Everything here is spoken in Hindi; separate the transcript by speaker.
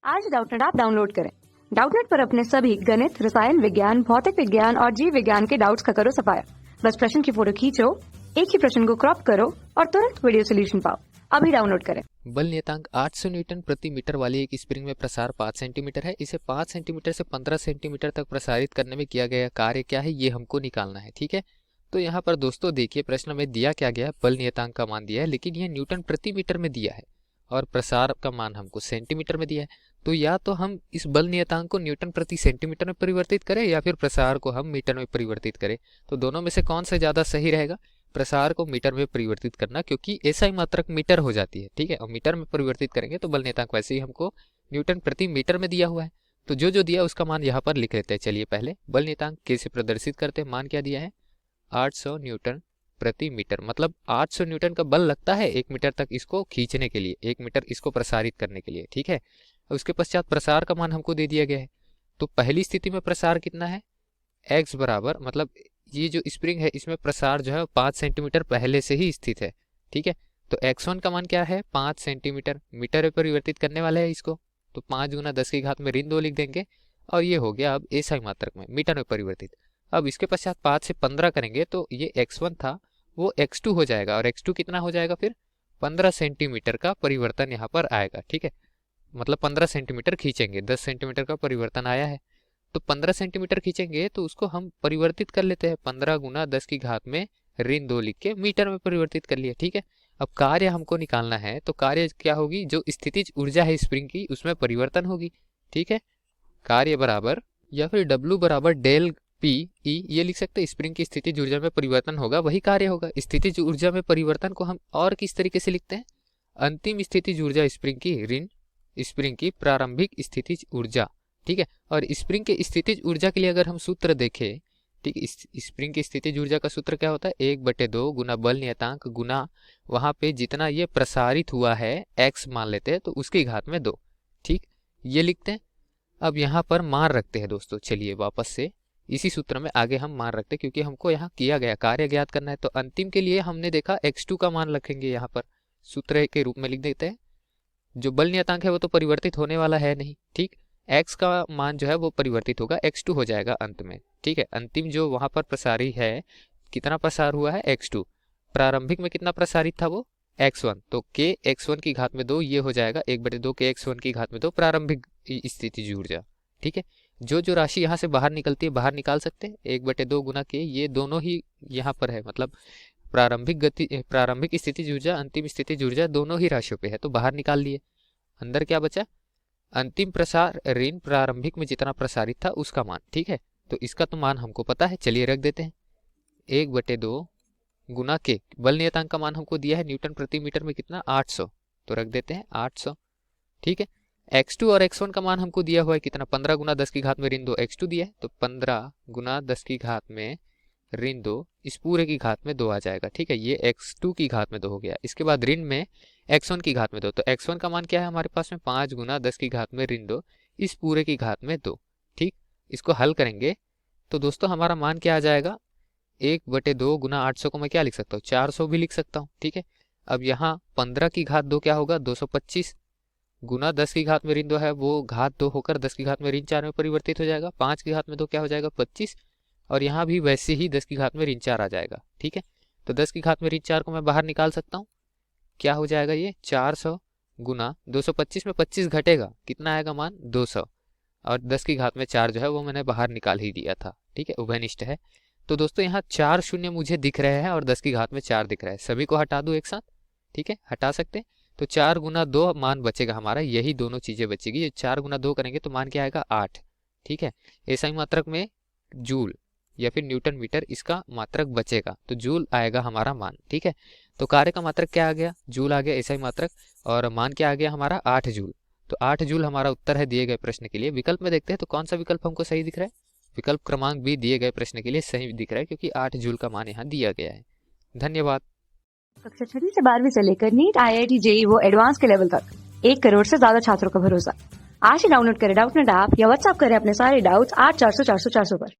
Speaker 1: आज डाउटनेट ऐप डाउनलोड करें। डाउटनेट पर अपने सभी गणित, रसायन विज्ञान, भौतिक विज्ञान और जीव विज्ञान के डाउट्स का करो सफाया। बस प्रश्न की फोटो खींचो, एक ही प्रश्न को क्रॉप करो और तुरंत वीडियो सोल्यूशन पाओ। अभी डाउनलोड करें।
Speaker 2: बल नियतांक 800 न्यूटन प्रति मीटर वाली एक स्प्रिंग में प्रसार 5 सेंटीमीटर है। इसे 5 सेंटीमीटर से 15 सेंटीमीटर तक प्रसारित करने में किया गया कार्य क्या है, ये हमको निकालना है। ठीक है, तो यहाँ पर दोस्तों देखिए प्रश्न में दिया क्या गया है, बल नियतांक का मान दिया है, लेकिन यह न्यूटन प्रति मीटर में दिया है और प्रसार का मान हमको सेंटीमीटर में दिया है। तो या तो हम इस बल नियतांक को न्यूटन प्रति सेंटीमीटर में परिवर्तित करें या फिर प्रसार को हम मीटर में परिवर्तित करें। तो दोनों में से कौन सा ज़्यादा सही रहेगा? प्रसार को मीटर में परिवर्तित करना, क्योंकि SI मात्रक मीटर हो जाती है। ठीक है, और मीटर में परिवर्तित करेंगे तो बल नियतांक वैसे ही हमको न्यूटन प्रति मीटर में दिया हुआ है। तो जो जो दिया उसका मान यहाँ पर लिख लेते हैं। चलिए पहले बल नियतांक K से प्रदर्शित करते हैं। मान क्या दिया है? 800 न्यूटन प्रति मीटर, मतलब 800 न्यूटन का बल लगता है 1 मीटर तक इसको खींचने के लिए, 1 मीटर इसको प्रसारित करने के लिए। ठीक है, उसके पश्चात प्रसार का मान हमको दे दिया गया है। तो पहली स्थिति में प्रसार कितना है? x बराबर, मतलब ये जो स्प्रिंग है इसमें प्रसार जो है 5 सेंटीमीटर पहले से ही स्थित है। ठीक है, तो x1 का मान क्या है? 5 सेंटीमीटर। मीटर में परिवर्तित करने वाले हैं इसको, तो 5 गुना 10 की घात में ऋण 2 लिख देंगे और ये हो गया अब SI मात्रक में मीटर में परिवर्तित। अब इसके पश्चात 5 से 15 करेंगे तो ये x1 था वो x2 हो जाएगा और x2 कितना हो जाएगा? फिर 15 सेंटीमीटर का परिवर्तन यहाँ पर आएगा। ठीक है, मतलब 15 सेंटीमीटर खींचेंगे, 10 सेंटीमीटर का परिवर्तन आया है तो 15 सेंटीमीटर खींचेंगे तो उसको हम परिवर्तित कर लेते हैं। 15 गुना 10 की घात में ऋण 2 लिख के मीटर में परिवर्तित कर लिया। ठीक है, अब कार्य हमको निकालना है तो कार्य क्या होगी? जो स्थितिज ऊर्जा है स्प्रिंग की उसमें परिवर्तन होगी। ठीक है, कार्य बराबर या फिर W बराबर डेल P E ये लिख सकते हैं। स्प्रिंग की स्थितिज ऊर्जा में परिवर्तन होगा वही कार्य होगा। स्थितिज ऊर्जा में परिवर्तन को हम और किस तरीके से लिखते हैं? अंतिम स्थितिज ऊर्जा स्प्रिंग की ऋण स्प्रिंग की प्रारंभिक स्थितिज ऊर्जा। ठीक है, और स्प्रिंग के स्थितिज ऊर्जा के लिए अगर हम सूत्र देखें, ठीक, स्प्रिंग की स्थितिज ऊर्जा का सूत्र क्या होता है? 1/2 गुना बल नियतांक गुना वहां पे जितना ये प्रसारित हुआ है x मान लेते हैं तो उसकी घात में 2। ठीक, ये लिखते हैं। अब यहाँ पर मान रखते हैं दोस्तों। चलिए वापस से इसी सूत्र में आगे हम मान रखते हैं, क्योंकि हमको यहाँ किया गया कार्य ज्ञात करना है। तो अंतिम के लिए हमने देखा x2 का मान रखेंगे, यहाँ पर सूत्र के रूप में लिख देते हैं। जो बल नियतांक है वो तो परिवर्तित होने वाला है नहीं। ठीक, x का मान जो है वो परिवर्तित होगा, x2 हो जाएगा अंत में। ठीक है, अंतिम जो वहां पर प्रसारी है, कितना प्रसार हुआ है? x2। प्रारंभिक में कितना प्रसारित था? वो x1। तो k x1 की घात में 2 ये हो जाएगा 1/2 k x1 की घात में 2 प्रारंभिक स्थितिज ऊर्जा। ठीक है, जो जो राशि यहाँ से बाहर निकलती है बाहर निकाल सकते हैं। 1/2 गुना k, ये दोनों ही यहाँ पर है, मतलब प्रारंभिक स्थितिज ऊर्जा, अंतिम स्थितिज ऊर्जा दोनों ही राशियों पे है तो बाहर निकाल लिए। अंदर क्या बचा? अंतिम प्रसार ऋण प्रारंभिक में जितना प्रसारित था उसका मान। ठीक है, तो इसका तो मान हमको पता है, चलिए रख देते हैं। 1/2 गुना के बल नियतांक का मान हमको दिया है न्यूटन प्रति मीटर में कितना? 800, तो रख देते हैं 800। ठीक है, x2 और x1 का मान हमको दिया हुआ है कितना? 15 गुना 10 की घात में ऋण 2 x2 दिया है, तो 15 गुना 10 की घात में ऋण 2, इस पूरे की घात में 2 आ जाएगा। ठीक है, ये x2 की घात में 2 हो गया। इसके बाद ऋण में x1 की घात में 2, तो x1 का मान क्या है हमारे पास में? 5 गुना 10 की घात में ऋण 2, इस पूरे की घात में 2। ठीक, इसको हल करेंगे तो दोस्तों हमारा मान क्या आ जाएगा? 1/2 गुना 800 को मैं क्या लिख सकता हूँ? 400 भी लिख सकता हूँ। ठीक है, अब यहाँ 15 की घात 2 क्या होगा? 225 गुना 10 की घात में ऋण 2 है, वो घात 2 होकर 10 की घात में ऋण 4 में परिवर्तित हो जाएगा। 5 की घात में 2 क्या हो जाएगा? 25, और यहाँ भी वैसे ही 10 की घात में ऋण 4 आ जाएगा। ठीक है, तो 10 की घात में ऋण 4 को मैं बाहर निकाल सकता हूँ। क्या हो जाएगा? ये 400 गुना 225 में 25 घटेगा, कितना आएगा मान? 200, और 10 की घात में 4 जो है वो मैंने बाहर निकाल ही दिया था। ठीक है, उभयनिष्ठ है। तो दोस्तों यहाँ 4 शून्य मुझे दिख रहे हैं और 10 की घात में 4 दिख रहा है, सभी को हटा दूं एक साथ। ठीक है, हटा सकते हैं। तो 4 गुना 2 मान बचेगा हमारा, यही दोनों चीजें बचेगी। ये 4 गुना 2 करेंगे तो मान क्या आएगा? 8। ठीक है, SI मात्रक में जूल या फिर न्यूटन मीटर इसका मात्रक बचेगा, तो जूल आएगा हमारा मान। ठीक है, तो कार्य का मात्रक क्या आ गया? जूल आ गया SI मात्रक, और मान क्या आ गया हमारा? 8 जूल। तो 8 जूल हमारा उत्तर है दिए गए प्रश्न के लिए। विकल्प में देखते हैं तो कौन सा विकल्प हमको सही दिख रहा है? विकल्प क्रमांक B दिए गए प्रश्न के लिए सही दिख रहा है, क्योंकि 8 जूल का मान यहाँ दिया गया है। धन्यवाद।
Speaker 1: कक्षा 6 से 12वीं से लेकर नीट, IIT, JEE वो एडवांस के लेवल तक 1 करोड़ से ज्यादा छात्रों का भरोसा। आज ही डाउनलोड करें डाउटनेट ऐप या व्हाट्सएप करें अपने सारे डाउट्स 8400 400 400 पर।